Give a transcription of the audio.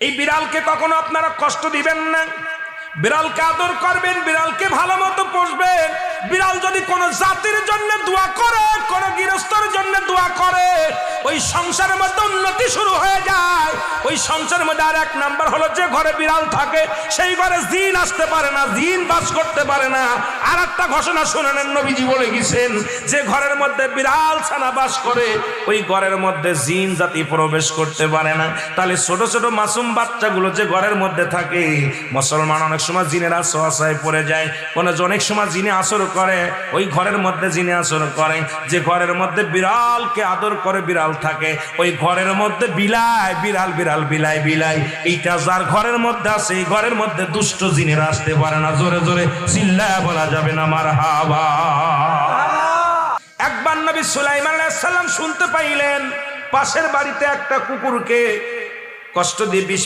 এই বিড়ালকে কখনো আপনারা কষ্ট দিবেন না, বিড়ালকে আদর করবেন, বিড়ালকে ভালো মতো পুষবেন। বিড়াল যদি কোনো জাতির জন্য দোয়া করে, কোনো গৃহস্থর জন্য দোয়া করে, ওই সংসারের মধ্যে উন্নতি শুরু হয়ে যায়। ওই সংসারের মধ্যে আর এক নাম্বার হলো, যে ঘরে বিড়াল থাকে সেই ঘরে জিন আসতে পারে না, জিন বাস করতে পারে না। আর একটা ঘোষণা শুনেন, নবীজি বলে গেছেন, যে ঘরের মধ্যে বিড়াল ছানা বাস করে ওই ঘরের মধ্যে জিন জাতি প্রবেশ করতে পারে না। তাহলে ছোট ছোট মাসুম বাচ্চাগুলো যে ঘরের মধ্যে থাকে, মুসলমান অনেক সময় জিনের আশ্রয় পড়ে যায়, অনেক সময় জিনে আসর করে, ওই ঘরের মধ্যে জিনে আসর করে। যে ঘরের মধ্যে বিড়ালকে আদর করে বিড়াল থাকে, ওই ঘরের মধ্যে বিলাই বিড়াল বিড়াল বিলাই বিলাই, এইটা যার ঘরের মধ্যে আছে এই ঘরের মধ্যে দুষ্ট জিনেরা আসতে পারে না। জোরে জোরে চিল্লায়া বলা যাবে না মারহাবা। একবার নবী সুলাইমান আলাইহিস সালাম শুনতে পাইলেন পাশের বাড়িতে একটা কুকুরকে কষ্ট দিয়ে বিষ